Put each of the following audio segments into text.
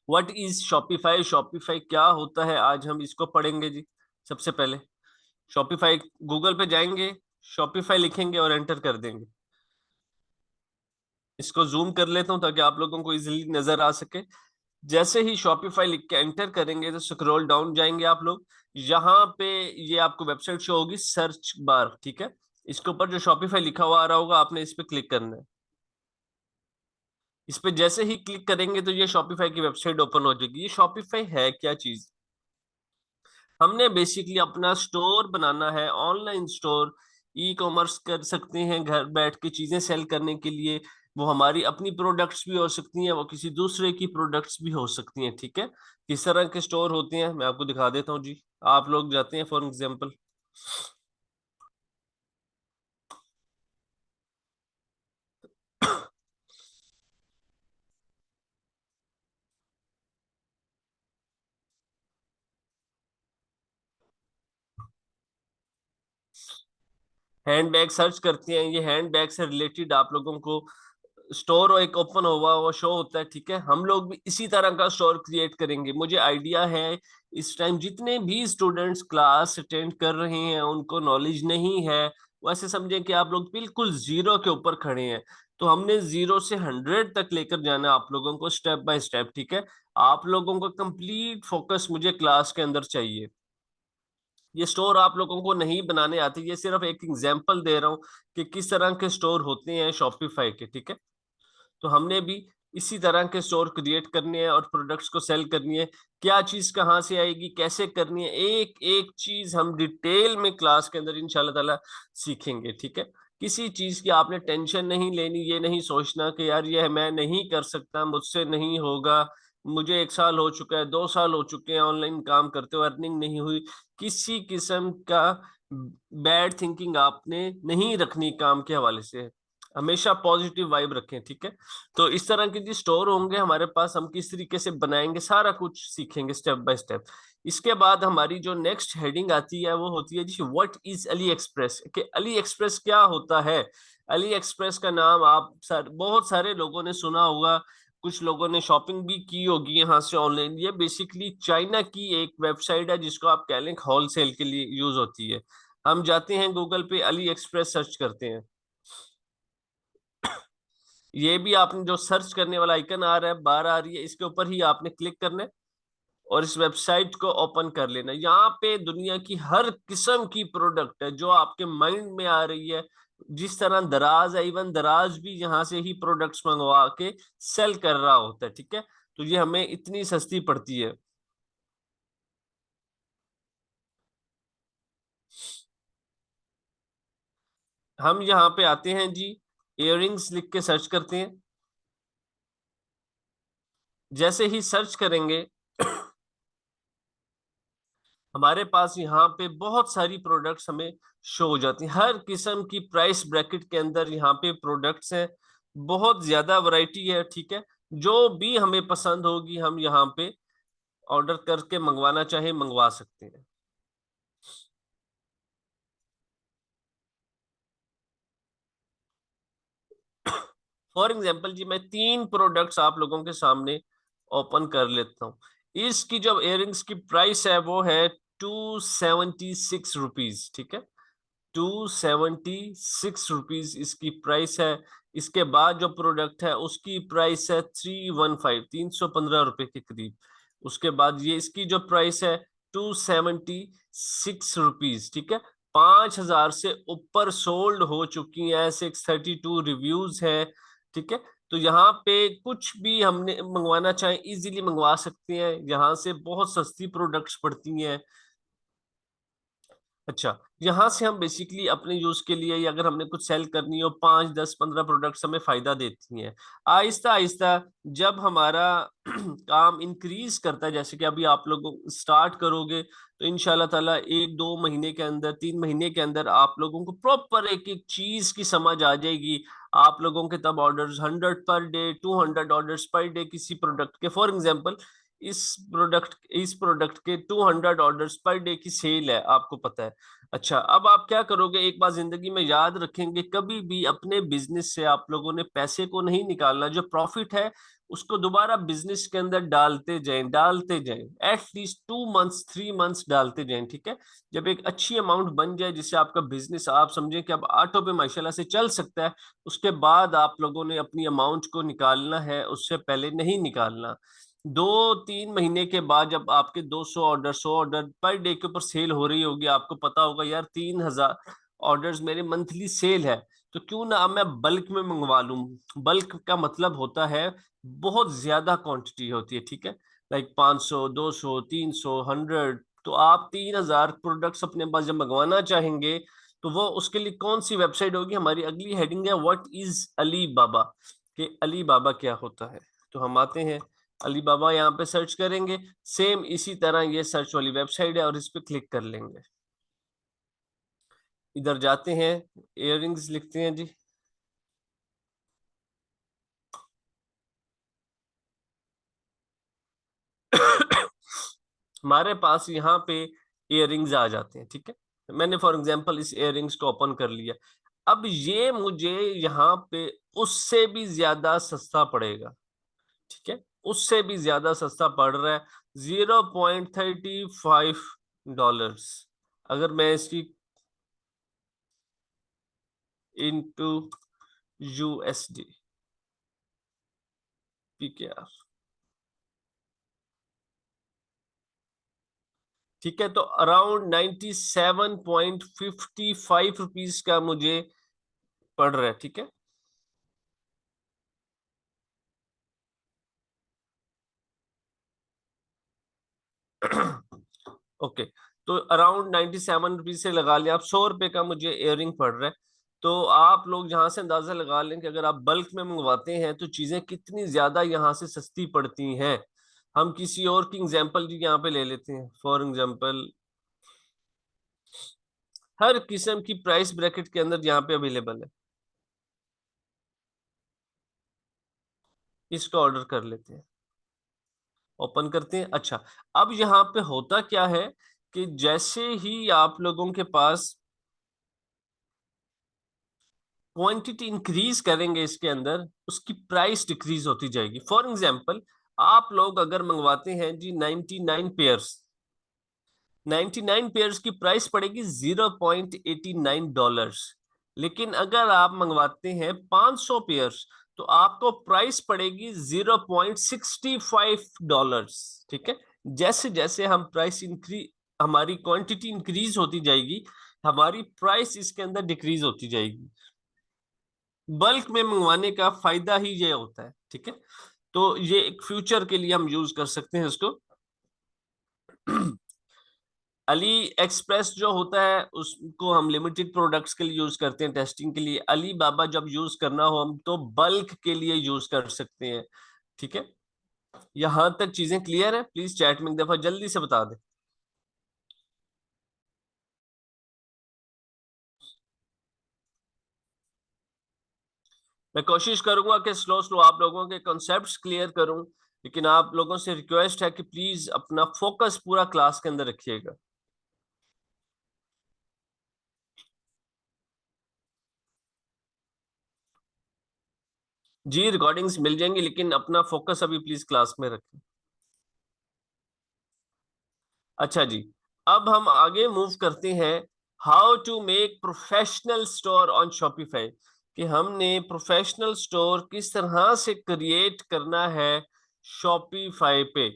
What is Shopify, Shopify क्या होता है, आज हम इसको पढ़ेंगे जी। सबसे पहले शॉपिफाई, गूगल पे जाएंगे, शॉपिफाई लिखेंगे और एंटर कर देंगे। इसको जूम कर लेता हूं ताकि आप लोगों को इजीली नजर आ सके। जैसे ही शॉपिफाई लिख के एंटर करेंगे तो स्क्रॉल डाउन जाएंगे आप लोग, यहाँ पे ये आपको वेबसाइट शो होगी, सर्च बार, ठीक है। इसके ऊपर जो शॉपिफाई लिखा हुआ आ रहा होगा, आपने इस पे क्लिक करना है। इस पे जैसे ही क्लिक करेंगे तो ये शॉपिफाई की वेबसाइट ओपन हो जाएगी। ये शॉपिफाई है क्या चीज? हमने बेसिकली अपना स्टोर बनाना है, ऑनलाइन स्टोर। ई कॉमर्स कर सकते हैं घर बैठ के चीजें सेल करने के लिए। वो हमारी अपनी प्रोडक्ट्स भी हो सकती हैं, वो किसी दूसरे की प्रोडक्ट्स भी हो सकती हैं, ठीक है। किस तरह के स्टोर होते हैं मैं आपको दिखा देता हूँ जी। आप लोग जाते हैं for example, hand bag search करते हैं। ये हैंड बैग से रिलेटेड आप लोगों को स्टोर एक ओपन हुआ वो शो होता है, ठीक है। हम लोग भी इसी तरह का स्टोर क्रिएट करेंगे। मुझे आइडिया है इस टाइम जितने भी स्टूडेंट्स क्लास अटेंड कर रहे हैं उनको नॉलेज नहीं है। वैसे समझें कि आप लोग बिल्कुल जीरो के ऊपर खड़े हैं। तो हमने 0 से 100 तक लेकर जाना है आप लोगों को, स्टेप बाय स्टेप, ठीक है। आप लोगों को कंप्लीट फोकस मुझे क्लास के अंदर चाहिए। ये स्टोर आप लोगों को नहीं बनाने आते, ये सिर्फ एक एग्जांपल दे रहा हूँ कि किस तरह के स्टोर होते हैं शॉपिफाई के, ठीक है। तो हमने भी इसी तरह के स्टोर क्रिएट करने हैं और प्रोडक्ट्स को सेल करनी है। क्या चीज कहाँ से आएगी, कैसे करनी है, एक एक चीज हम डिटेल में क्लास के अंदर इंशाल्लाह ताला सीखेंगे, ठीक है। किसी चीज की आपने टेंशन नहीं लेनी, ये नहीं सोचना कि यार ये मैं नहीं कर सकता, मुझसे नहीं होगा। मुझे 1 साल हो चुका है, 2 साल हो चुके हैं ऑनलाइन काम करते हुए, अर्निंग नहीं हुई। किसी किस्म का बैड थिंकिंग आपने नहीं रखनी काम के हवाले से। हमेशा पॉजिटिव वाइब रखें, ठीक है। तो इस तरह के जो स्टोर होंगे हमारे पास, हम किस तरीके से बनाएंगे सारा कुछ सीखेंगे स्टेप बाय स्टेप। इसके बाद हमारी जो नेक्स्ट हेडिंग आती है वो होती है जी, व्हाट इज अली एक्सप्रेस, कि अली एक्सप्रेस क्या होता है। अली एक्सप्रेस का नाम आप बहुत सारे लोगों ने सुना होगा। कुछ लोगों ने शॉपिंग भी की होगी यहाँ से ऑनलाइन। ये बेसिकली चाइना की एक वेबसाइट है जिसको आप कह लें होलसेल के लिए यूज होती है। हम जाते हैं गूगल पे, अली एक्सप्रेस सर्च करते हैं। ये भी आपने जो सर्च करने वाला आइकन आ रहा है, बार आ रही है, इसके ऊपर ही आपने क्लिक करना है और इस वेबसाइट को ओपन कर लेना। यहाँ पे दुनिया की हर किस्म की प्रोडक्ट है जो आपके माइंड में आ रही है। जिस तरह दराज है, इवन दराज भी यहाँ से ही प्रोडक्ट्स मंगवा के सेल कर रहा होता है, ठीक है। तो ये हमें इतनी सस्ती पड़ती है। हम यहाँ पे आते हैं जी, इयररिंग्स लिख के सर्च करते हैं। जैसे ही सर्च करेंगे हमारे पास यहाँ पे बहुत सारी प्रोडक्ट्स हमें शो हो जाती हैं। हर किस्म की प्राइस ब्रैकेट के अंदर यहाँ पे प्रोडक्ट्स हैं। बहुत ज्यादा वैरायटी है, ठीक है। जो भी हमें पसंद होगी हम यहाँ पे ऑर्डर करके मंगवाना चाहे मंगवा सकते हैं। फॉर एग्जाम्पल जी, मैं 3 प्रोडक्ट्स आप लोगों के सामने ओपन कर लेता हूँ। इसकी जो इयररिंग्स की प्राइस है वो है 276 रुपीज, ठीक है। 276 रुपीज इसकी प्राइस है। इसके बाद जो प्रोडक्ट है उसकी प्राइस है 315 के करीब। उसके बाद ये इसकी जो प्राइस है 276 रुपीज, ठीक है। 5,000 से ऊपर सोल्ड हो चुकी हैं, 632 रिव्यूज हैं, ठीक है। तो यहाँ पे कुछ भी हमने मंगवाना चाहे इजीली मंगवा सकते हैं, यहाँ से बहुत सस्ती प्रोडक्ट्स पड़ती हैं। अच्छा, यहाँ से हम बेसिकली अपने यूज के लिए, या अगर हमने कुछ सेल करनी हो, 5, 10, 15 प्रोडक्ट्स हमें फायदा देती हैं। आहिस्ता आहिस्ता जब हमारा काम इंक्रीज करता है, जैसे कि अभी आप लोग स्टार्ट करोगे तो इंशाल्लाह ताला 1, 2 महीने के अंदर, 3 महीने के अंदर आप लोगों को प्रॉपर एक एक चीज की समझ आ जाएगी। आप लोगों के तब orders 100 per day, 200 orders per day किसी प्रोडक्ट के, फॉर एग्जाम्पल इस प्रोडक्ट के 200 ऑर्डर्स पर डे की सेल है, आपको पता है। अच्छा, अब आप क्या करोगे, एक बात जिंदगी में याद रखेंगे, कभी भी अपने बिजनेस से आप लोगों ने पैसे को नहीं निकालना। जो प्रॉफिट है उसको दोबारा बिजनेस के अंदर डालते जाएं, एटलीस्ट 2 मंथ्स 3 मंथ्स डालते जाएं, ठीक है। जब एक अच्छी अमाउंट बन जाए जिससे आपका बिजनेस आप समझें कि अब ऑटो पे माशाल्लाह से चल सकता है, उसके बाद आप लोगों ने अपनी अमाउंट को निकालना है, उससे पहले नहीं निकालना। 2-3 महीने के बाद जब आपके 200 ऑर्डर 100 ऑर्डर पर डे के ऊपर सेल हो रही होगी, आपको पता होगा यार 3,000 ऑर्डर्स मेरे मंथली सेल है, तो क्यों ना अब मैं बल्क में मंगवा लूं। बल्क का मतलब होता है बहुत ज्यादा क्वांटिटी होती है, ठीक है। लाइक 500 200 300 100, तो आप 3,000 प्रोडक्ट्स अपने पास जब मंगवाना चाहेंगे, तो वो उसके लिए कौन सी वेबसाइट होगी? हमारी अगली हेडिंग है व्हाट इज अली बाबा, कि अली बाबा क्या होता है। तो हम आते हैं अली बाबा, यहाँ पे सर्च करेंगे, सेम इसी तरह ये सर्च वाली वेबसाइट है और इस पे क्लिक कर लेंगे। इधर जाते हैं, इयररिंग्स लिखते हैं जी। हमारे पास यहाँ पे इयररिंग्स आ जाते हैं, ठीक है। मैंने फॉर एग्जांपल इस इयररिंग्स को ओपन कर लिया। अब ये मुझे यहाँ पे उससे भी ज्यादा सस्ता पड़ेगा, ठीक है। उससे भी ज्यादा सस्ता पड़ रहा है, $0.35। अगर मैं इसकी इंटू USD PKR, ठीक है, तो अराउंड 97.55 का मुझे पड़ रहा है, ठीक है। ओके, तो अराउंड 97 रुपीज से लगा लें आप, ₹100 का मुझे इयरिंग पड़ रहा है। तो आप लोग यहाँ से अंदाजा लगा लें कि अगर आप बल्क में मंगवाते हैं तो चीजें कितनी ज्यादा यहाँ से सस्ती पड़ती हैं। हम किसी और की एग्जांपल जी यहाँ पे ले लेते हैं। फॉर एग्जांपल हर किस्म की प्राइस ब्रैकेट के अंदर यहाँ पे अवेलेबल है, इसका ऑर्डर कर लेते हैं, ओपन करते हैं। अच्छा, अब यहाँ पे होता क्या है कि जैसे ही आप लोगों के पास क्वांटिटी इंक्रीज करेंगे इसके अंदर, उसकी प्राइस डिक्रीज होती जाएगी। फॉर एग्जांपल आप लोग अगर मंगवाते हैं जी 99 पेयर्स, 99 पेयर्स की प्राइस पड़ेगी $0.89। लेकिन अगर आप मंगवाते हैं 500 पेयर्स, तो आपको प्राइस पड़ेगी $0.65। ठीक है, जैसे जैसे हम प्राइस इंक्रीज, हमारी क्वांटिटी इंक्रीज होती जाएगी, हमारी प्राइस इसके अंदर डिक्रीज होती जाएगी। बल्क में मंगवाने का फायदा ही ये होता है, ठीक है। तो ये एक फ्यूचर के लिए हम यूज कर सकते हैं इसको। अली एक्सप्रेस जो होता है उसको हम लिमिटेड प्रोडक्ट्स के लिए यूज करते हैं, टेस्टिंग के लिए। अली बाबा जब यूज करना हो हम तो बल्क के लिए यूज कर सकते हैं, ठीक है। यहां तक चीजें क्लियर है? प्लीज चैट में एक दफा जल्दी से बता दें। मैं कोशिश करूंगा कि स्लो स्लो आप लोगों के कॉन्सेप्ट्स क्लियर करूं, लेकिन आप लोगों से रिक्वेस्ट है कि प्लीज अपना फोकस पूरा क्लास के अंदर रखिएगा। जी रिकॉर्डिंग्स मिल जाएंगी, लेकिन अपना फोकस अभी प्लीज क्लास में रखें। अच्छा जी, अब हम आगे मूव करते हैं। How to make professional store on Shopify, कि हमने प्रोफेशनल स्टोर किस तरह से क्रिएट करना है शॉपिफाई पे।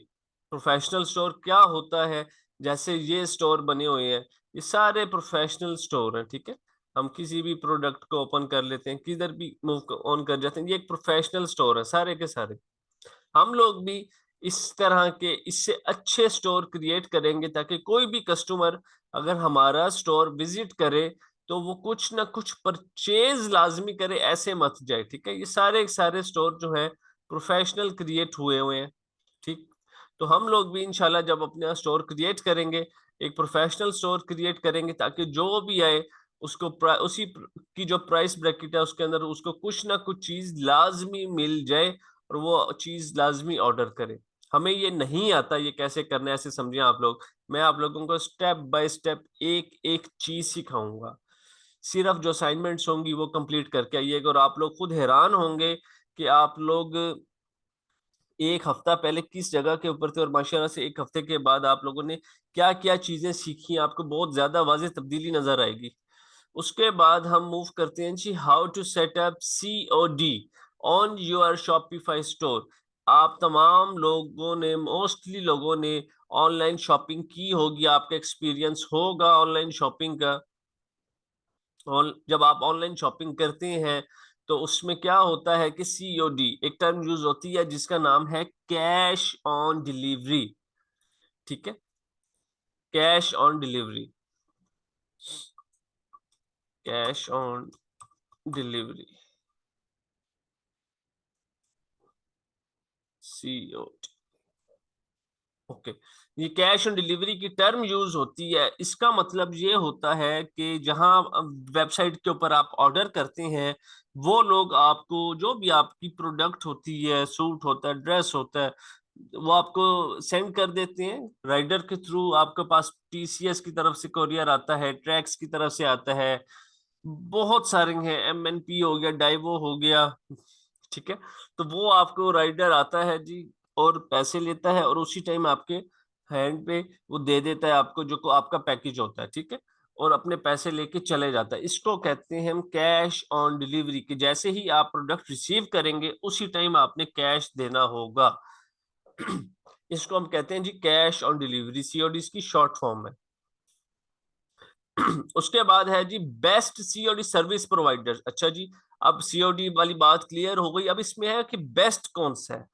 प्रोफेशनल स्टोर क्या होता है? जैसे ये स्टोर बने हुए हैं, ये सारे प्रोफेशनल स्टोर हैं, ठीक है। हम किसी भी प्रोडक्ट को ओपन कर लेते हैं, किधर भी मूव ऑन कर जाते हैं, ये एक प्रोफेशनल स्टोर है सारे के सारे। हम लोग भी इस तरह के इससे अच्छे स्टोर क्रिएट करेंगे ताकि कोई भी कस्टमर अगर हमारा स्टोर विजिट करे तो वो कुछ ना कुछ परचेज लाजमी करे, ऐसे मत जाए, ठीक है। ये सारे सारे स्टोर जो है प्रोफेशनल क्रिएट हुए हुए हैं, ठीक। तो हम लोग भी इंशाल्लाह जब अपना स्टोर क्रिएट करेंगे, एक प्रोफेशनल स्टोर क्रिएट करेंगे ताकि जो भी आए उसको की जो प्राइस ब्रैकेट है उसके अंदर उसको कुछ ना कुछ चीज लाजमी मिल जाए और वो चीज लाजमी ऑर्डर करे। हमें ये नहीं आता ये कैसे करना है, ऐसे समझिए आप लोग। मैं आप लोगों को स्टेप बाय स्टेप एक एक चीज सिखाऊंगा, सिर्फ जो असाइनमेंट्स होंगी वो कंप्लीट करके आइएगा और आप लोग खुद हैरान होंगे कि आप लोग एक हफ्ता पहले किस जगह के ऊपर थे और माशाल्लाह से एक हफ्ते के बाद आप लोगों ने क्या क्या चीजें सीखी, आपको बहुत ज्यादा वाज़ेह तब्दीली नजर आएगी। उसके बाद हम मूव करते हैं जी, how to set up COD on your Shopify store. आप तमाम लोगों ने, मोस्टली लोगों ने ऑनलाइन शॉपिंग की होगी, आपका एक्सपीरियंस होगा ऑनलाइन शॉपिंग का। और जब आप ऑनलाइन शॉपिंग करते हैं तो उसमें क्या होता है कि COD एक टर्म यूज होती है जिसका नाम है कैश ऑन डिलीवरी। ठीक है, cash on delivery, cash on delivery, COD। Okay, ये कैश ऑन डिलीवरी की टर्म यूज होती है। इसका मतलब ये होता है कि जहां वेबसाइट के ऊपर आप ऑर्डर करते हैं, वो लोग आपको जो भी आपकी प्रोडक्ट होती है, सूट होता है, ड्रेस होता है, वो आपको सेंड कर देते हैं राइडर के थ्रू। आपके पास TCS की तरफ से कोरियर आता है, ट्रैक्स की तरफ से आता है, बहुत सारे हैं, MNP हो गया, डाइवो हो गया। ठीक है, तो वो आपको राइडर आता है जी और पैसे लेता है और उसी टाइम आपके हैंड पे वो दे देता है आपको जो को आपका पैकेज होता है। ठीक है, और अपने पैसे लेके चले जाता है। इसको कहते हैं हम कैश ऑन डिलीवरी, कि जैसे ही आप प्रोडक्ट रिसीव करेंगे उसी टाइम आपने कैश देना होगा। इसको हम कहते हैं जी कैश ऑन डिलीवरी, COD इसकी शॉर्ट फॉर्म है। उसके बाद है जी बेस्ट COD सर्विस प्रोवाइडर। अच्छा जी, अब COD वाली बात क्लियर हो गई। अब इसमें है कि बेस्ट कौन सा है।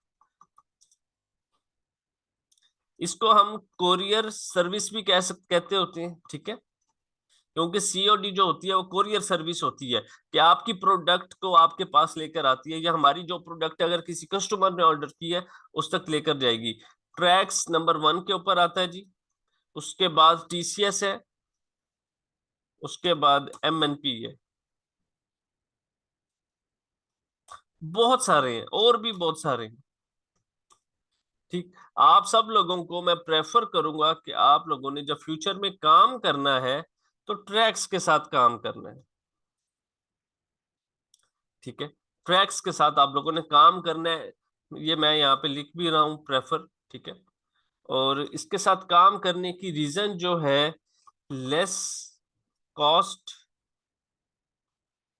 इसको हम कोरियर सर्विस भी कहते होते हैं। ठीक है, क्योंकि COD जो होती है वो कोरियर सर्विस होती है, कि आपकी प्रोडक्ट को आपके पास लेकर आती है, या हमारी जो प्रोडक्ट अगर किसी कस्टमर ने ऑर्डर की है उस तक लेकर जाएगी। ट्रैक्स नंबर 1 के ऊपर आता है जी, उसके बाद TCS है, उसके बाद MNP है। बहुत सारे हैं, और भी बहुत सारे हैं। ठीक, आप सब लोगों को मैं प्रेफर करूंगा कि आप लोगों ने जब फ्यूचर में काम करना है तो ट्रैक्स के साथ काम करना है। ठीक है, ट्रैक्स के साथ आप लोगों ने काम करना है, ये मैं यहाँ पे लिख भी रहा हूँ, प्रेफर। ठीक है, और इसके साथ काम करने की रीजन जो है, लेस कॉस्ट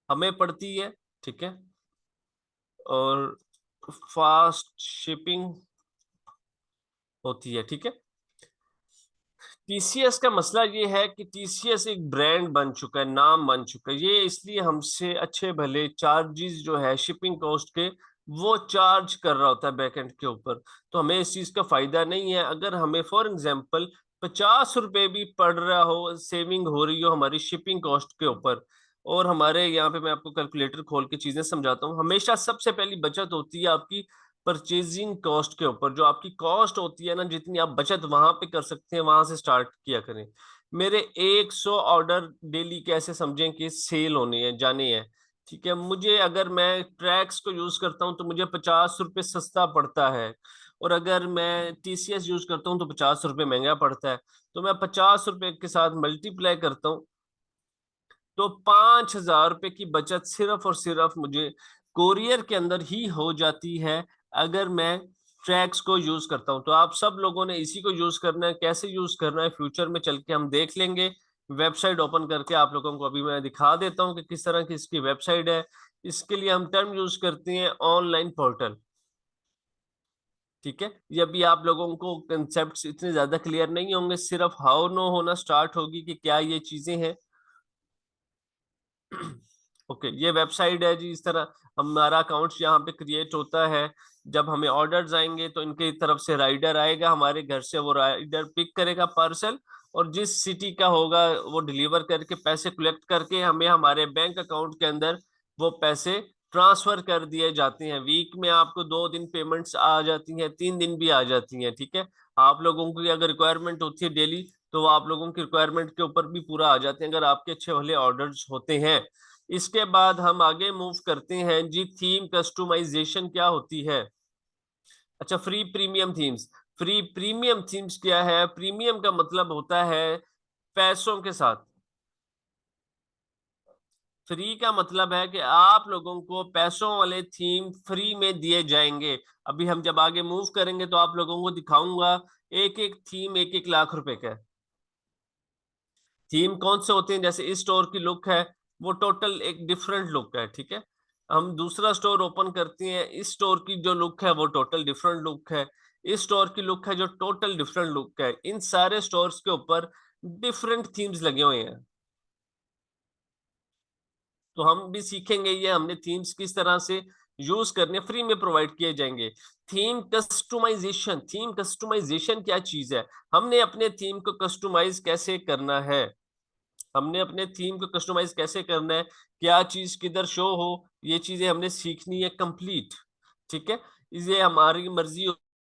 हमें पड़ती है। ठीक है, और फास्ट शिपिंग होती है। ठीक है, TCS का मसला ये है कि TCS एक ब्रांड बन चुका है, नाम बन चुका है। ये इसलिए हमसे अच्छे भले चार्जेस जो है शिपिंग कॉस्ट के, वो चार्ज कर रहा होता है बैकएंड के ऊपर। तो हमें इस चीज का फायदा नहीं है। अगर हमें फॉर एग्जांपल 50 रुपए भी पड़ रहा हो, सेविंग हो रही हो हमारी शिपिंग कॉस्ट के ऊपर, और हमारे यहाँ पे मैं आपको कैलकुलेटर खोल के चीजें समझाता हूँ, हमेशा सबसे पहली बचत होती है आपकी परचेजिंग कॉस्ट के ऊपर। जो आपकी कॉस्ट होती है ना, जितनी आप बचत वहां पे कर सकते हैं वहां से स्टार्ट किया करें। मेरे 100 ऑर्डर डेली कैसे समझें कि सेल होने हैं, जाने हैं। ठीक है, मुझे अगर मैं ट्रैक्स को यूज करता हूँ तो मुझे 50 रुपये सस्ता पड़ता है, और अगर मैं TCS यूज करता हूँ तो 50 रुपये महंगा पड़ता है। तो मैं 50 रुपये के साथ मल्टीप्लाई करता हूँ तो 5,000 रुपये की बचत सिर्फ और सिर्फ मुझे कोरियर के अंदर ही हो जाती है, अगर मैं ट्रैक्स को यूज करता हूं। तो आप सब लोगों ने इसी को यूज करना है। कैसे यूज करना है फ्यूचर में चल के हम देख लेंगे। वेबसाइट ओपन करके आप लोगों को अभी मैं दिखा देता हूं कि किस तरह की इसकी वेबसाइट है। इसके लिए हम टर्म यूज करते हैं ऑनलाइन पोर्टल। ठीक है, ये अभी आप लोगों को कंसेप्ट इतने ज्यादा क्लियर नहीं होंगे, सिर्फ हाउ नो होना स्टार्ट होगी कि क्या ये चीजें हैं। ओके, ये वेबसाइट है जी। इस तरह हमारा अकाउंट यहाँ पे क्रिएट होता है। जब हमें ऑर्डर्स आएंगे तो इनकी तरफ से राइडर आएगा हमारे घर से, वो राइडर पिक करेगा पार्सल, और जिस सिटी का होगा वो डिलीवर करके पैसे कलेक्ट करके हमें हमारे बैंक अकाउंट के अंदर वो पैसे ट्रांसफर कर दिए जाते हैं। वीक में आपको 2 दिन पेमेंट्स आ जाती हैं, 3 दिन भी आ जाती हैं। ठीक है, आप लोगों की अगर रिक्वायरमेंट होती है डेली, तो वो आप लोगों की रिक्वायरमेंट के ऊपर भी पूरा आ जाते हैं, अगर आपके अच्छे भले ऑर्डर्स होते हैं। इसके बाद हम आगे मूव करते हैं जी, थीम कस्टमाइजेशन क्या होती है। अच्छा, free premium themes. Free premium themes क्या है? प्रीमियम का मतलब होता है पैसों के साथ। फ्री का मतलब है कि आप लोगों को पैसों वाले थीम फ्री में दिए जाएंगे। अभी हम जब आगे मूव करेंगे तो आप लोगों को दिखाऊंगा, एक एक थीम 1-1 लाख रुपए का। थीम कौन से होते हैं, जैसे इस स्टोर की लुक है वो टोटल एक डिफरेंट लुक है, ठीक है। हम दूसरा स्टोर ओपन करते हैं, इस स्टोर की जो लुक है वो टोटल डिफरेंट लुक है। इस स्टोर की लुक है जो टोटल डिफरेंट लुक है। इन सारे स्टोर्स के ऊपर डिफरेंट थीम्स लगे हुए हैं। तो हम भी सीखेंगे, ये हमने थीम्स किस तरह से यूज करने, फ्री में प्रोवाइड किए जाएंगे। थीम कस्टमाइजेशन क्या चीज है, हमने अपने थीम को कस्टमाइज कैसे करना है, हमने अपने थीम को कस्टमाइज कैसे करना है, क्या चीज किधर शो हो, ये चीजें हमने सीखनी है कंप्लीट, ठीक है। ये हमारी मर्जी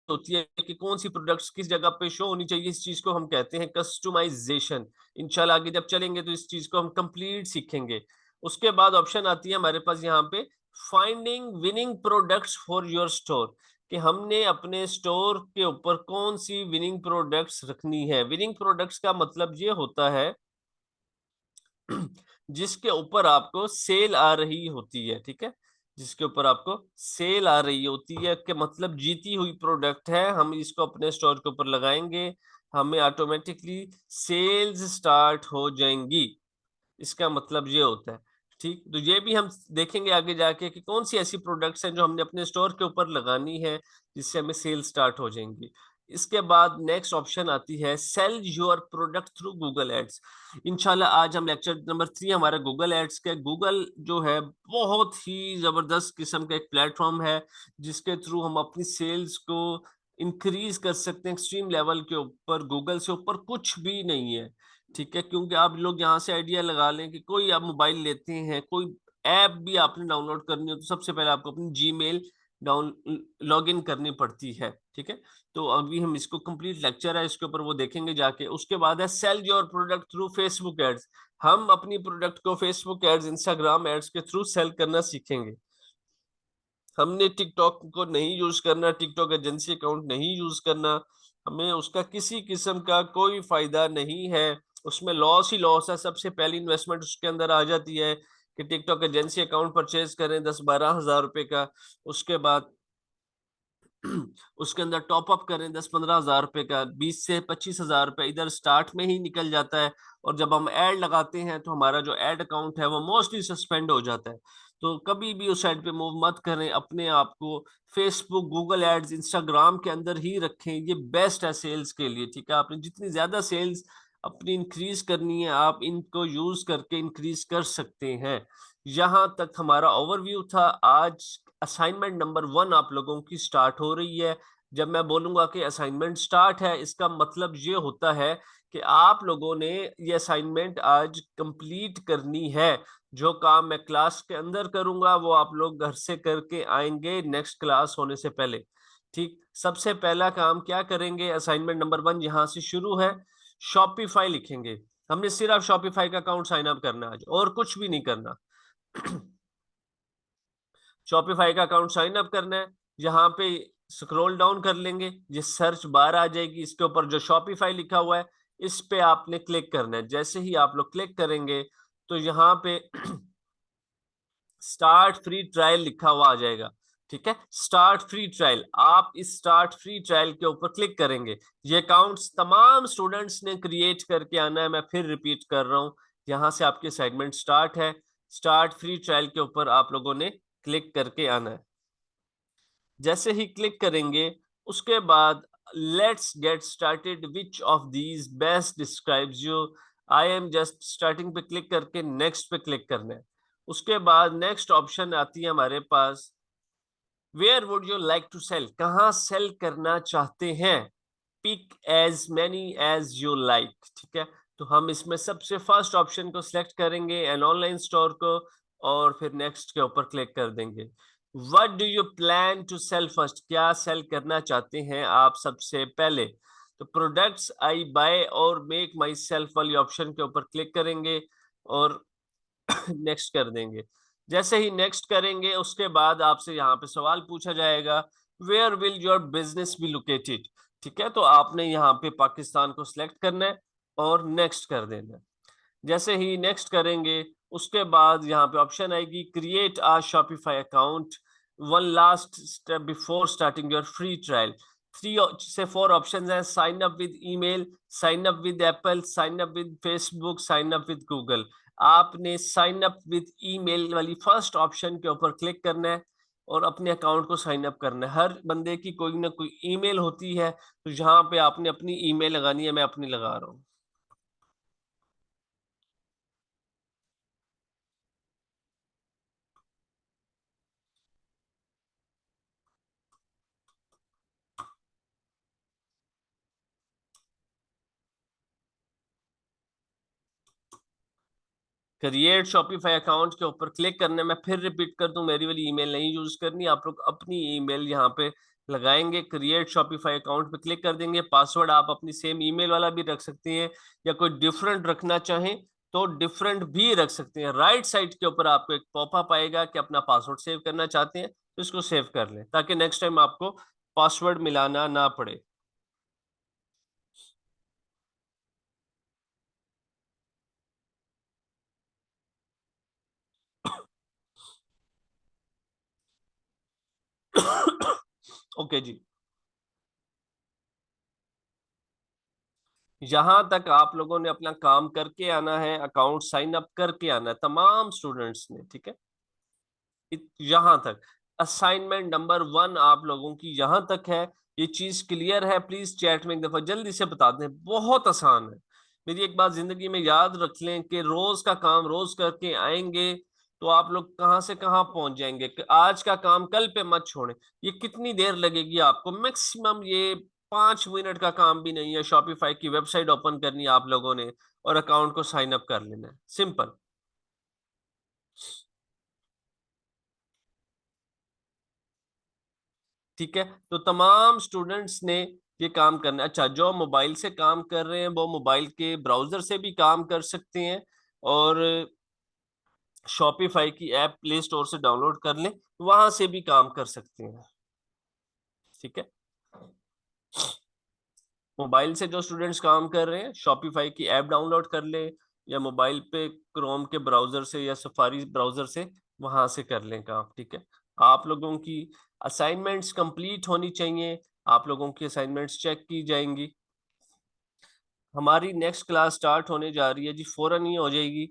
होती है कि कौन सी प्रोडक्ट्स किस जगह पे शो होनी चाहिए, इस चीज को हम कहते हैं कस्टमाइजेशन। इंशाल्लाह आगे जब चलेंगे तो इस चीज को हम कंप्लीट सीखेंगे। उसके बाद ऑप्शन आती है हमारे पास यहाँ पे, finding winning products for your store, कि हमने अपने स्टोर के ऊपर कौन सी विनिंग प्रोडक्ट्स रखनी है। विनिंग प्रोडक्ट्स का मतलब ये होता है जिसके ऊपर आपको सेल आ रही होती है, ठीक है। जिसके ऊपर आपको सेल आ रही होती है कि मतलब जीती हुई प्रोडक्ट है, हम इसको अपने स्टोर के ऊपर लगाएंगे, हमें ऑटोमेटिकली सेल्स स्टार्ट हो जाएंगी। इसका मतलब ये होता है, ठीक। तो ये भी हम देखेंगे आगे जाके कि कौन सी ऐसी प्रोडक्ट्स हैं जो हमने अपने स्टोर के ऊपर लगानी है जिससे हमें सेल स्टार्ट हो जाएंगी। इसके बाद नेक्स्ट ऑप्शन आती है sell your product through Google ads. इंशाल्लाह आज हम लेक्चर नंबर 3 हमारा गूगल एड्स का। गूगल जो है बहुत ही जबरदस्त किस्म का एक प्लेटफॉर्म है जिसके थ्रू हम अपनी सेल्स को इंक्रीज कर सकते हैं एक्सट्रीम लेवल के ऊपर। गूगल से ऊपर कुछ भी नहीं है, ठीक है। क्योंकि आप लोग यहाँ से आइडिया लगा लें कि कोई आप मोबाइल लेते हैं, कोई ऐप भी आपने डाउनलोड करनी हो तो सबसे पहले आपको अपनी जीमेल डाउन लॉग इन करनी पड़ती है, ठीक है। तो अभी हम इसको कंप्लीट लेक्चर है इसके ऊपर वो देखेंगे जाके। उसके बाद है sell your product through Facebook ads. हम अपनी प्रोडक्ट को फेसबुक एड्स, इंस्टाग्राम एड्स के थ्रू सेल करना सीखेंगे। हमने टिकटॉक को नहीं यूज करना, टिकटॉक एजेंसी अकाउंट नहीं यूज करना, हमें उसका किसी किस्म का कोई फायदा नहीं है, उसमें लॉस ही लॉस है। सबसे पहली इन्वेस्टमेंट उसके अंदर आ जाती है कि टिकटॉक एजेंसी अकाउंट परचेज करें 10-12 हज़ार रुपए का। उसके बाद उसके अंदर टॉपअप करें 10-15 हज़ार रुपए का, 20 से 25 हज़ार रुपए इधर स्टार्ट में ही निकल जाता है। और जब हम ऐड लगाते हैं तो हमारा जो ऐड अकाउंट है वो मोस्टली सस्पेंड हो जाता है। तो कभी भी उस साइड पे मूव मत करें, अपने आप को फेसबुक, गूगल एड्स, इंस्टाग्राम के अंदर ही रखें, ये बेस्ट है सेल्स के लिए, ठीक है। आपने जितनी ज्यादा सेल्स अपनी इंक्रीज करनी है आप इनको यूज करके इंक्रीज कर सकते हैं। यहाँ तक हमारा ओवरव्यू था। आज असाइनमेंट नंबर 1 आप लोगों की स्टार्ट हो रही है। जब मैं बोलूंगा कि असाइनमेंट स्टार्ट है, इसका मतलब ये होता है कि आप लोगों ने ये असाइनमेंट आज कंप्लीट करनी है। जो काम मैं क्लास के अंदर करूंगा वो आप लोग घर से करके आएंगे नेक्स्ट क्लास होने से पहले, ठीक। सबसे पहला काम क्या करेंगे, असाइनमेंट नंबर 1 यहाँ से शुरू है, शॉपिफाई लिखेंगे। हमने सिर्फ शॉपिफाई का अकाउंट साइन अप करना है आज, और कुछ भी नहीं करना। शॉपिफाई का अकाउंट साइन अप करना है। यहाँ पे स्क्रॉल डाउन कर लेंगे, ये सर्च बार आ जाएगी, इसके ऊपर जो शॉपिफाई लिखा हुआ है इस पे आपने क्लिक करना है। जैसे ही आप लोग क्लिक करेंगे तो यहाँ पे स्टार्ट फ्री ट्रायल लिखा हुआ आ जाएगा, ठीक है। स्टार्ट फ्री ट्रायल, आप इस स्टार्ट फ्री ट्रायल के ऊपर क्लिक करेंगे। ये अकाउंट्स तमाम स्टूडेंट्स ने क्रिएट करके आना है, मैं फिर रिपीट कर रहा हूँ। यहाँ से आपकी असाइनमेंट स्टार्ट है, स्टार्ट फ्री ट्रायल के ऊपर आप लोगों ने क्लिक करके आना है। जैसे ही क्लिक करेंगे उसके बाद let's get started, which of these best describes you. I am just starting पे क्लिक करके नेक्स्ट पे क्लिक करना है। उसके बाद नेक्स्ट ऑप्शन आती है हमारे पास, where would you like to sell, कहाँ सेल करना चाहते हैं। Pick as many as you like, ठीक है। तो हम इसमें सबसे फर्स्ट ऑप्शन को सिलेक्ट करेंगे, एन ऑनलाइन स्टोर को, और फिर नेक्स्ट के ऊपर क्लिक कर देंगे। What do you plan to sell first, क्या सेल करना चाहते हैं आप सबसे पहले। तो प्रोडक्ट्स आई बाय और मेक माई सेल्फ वाली ऑप्शन के ऊपर क्लिक करेंगे और नेक्स्ट कर देंगे। जैसे ही नेक्स्ट करेंगे उसके बाद आपसे यहाँ पे सवाल पूछा जाएगा, where will your business be located, ठीक है। तो आपने यहाँ पे पाकिस्तान को सिलेक्ट करना है और नेक्स्ट कर देना है। जैसे ही नेक्स्ट करेंगे उसके बाद यहाँ पे ऑप्शन आएगी create a Shopify account, one last step before starting your free trial. 3 से 4 ऑप्शन है, sign up with email, sign up with Apple, sign up with Facebook, sign up with Google. आपने sign up with email वाली first option के ऊपर click करना है और अपने अकाउंट को साइन अप करना है। हर बंदे की कोई ना कोई ईमेल होती है, तो यहाँ पे आपने अपनी ईमेल लगानी है, मैं अपनी लगा रहा हूँ। क्रिएट शॉपिफाई अकाउंट के ऊपर क्लिक करने में, फिर रिपीट कर दूं, मेरी वाली ईमेल नहीं यूज करनी, आप लोग अपनी ईमेल यहाँ पे लगाएंगे। क्रिएट शॉपिफाई अकाउंट पे क्लिक कर देंगे। पासवर्ड आप अपनी सेम ईमेल वाला भी रख सकते हैं, या कोई डिफरेंट रखना चाहें तो डिफरेंट भी रख सकते हैं। राइट साइड के ऊपर आपको एक पॉपअप आएगा कि अपना पासवर्ड सेव करना चाहते हैं, तो इसको सेव कर लें ताकि नेक्स्ट टाइम आपको पासवर्ड मिलाना ना पड़े। ओके जी। यहां तक आप लोगों ने अपना काम करके आना है, अकाउंट साइन अप करके आना है तमाम स्टूडेंट्स ने, ठीक है। यहां तक असाइनमेंट नंबर 1 आप लोगों की यहां तक है। ये चीज क्लियर है? प्लीज चैट में एक दफा जल्दी से बता दें, बहुत आसान है। मेरी एक बात जिंदगी में याद रख लें कि रोज का काम रोज करके आएंगे तो आप लोग कहां से कहां पहुंच जाएंगे। कि आज का काम कल पे मत छोड़ें। ये कितनी देर लगेगी आपको? मैक्सिमम ये 5 मिनट का काम भी नहीं है। शॉपिफाई की वेबसाइट ओपन करनी है आप लोगों ने और अकाउंट को साइन अप कर लेना है, सिंपल। ठीक है, तो तमाम स्टूडेंट्स ने ये काम करना है। अच्छा, जो मोबाइल से काम कर रहे हैं वो मोबाइल के ब्राउजर से भी काम कर सकते हैं, और शॉपिफाई की ऐप प्ले स्टोर से डाउनलोड कर लें, वहां से भी काम कर सकते हैं। ठीक है, मोबाइल से जो स्टूडेंट्स काम कर रहे हैं शॉपिफाई की ऐप डाउनलोड कर लें, या मोबाइल पे क्रोम के ब्राउजर से या सफारी ब्राउजर से वहां से कर लें काम। ठीक है, आप लोगों की असाइनमेंट्स कंप्लीट होनी चाहिए, आप लोगों की असाइनमेंट्स चेक की जाएंगी। हमारी नेक्स्ट क्लास स्टार्ट होने जा रही है जी, फौरन ही हो जाएगी।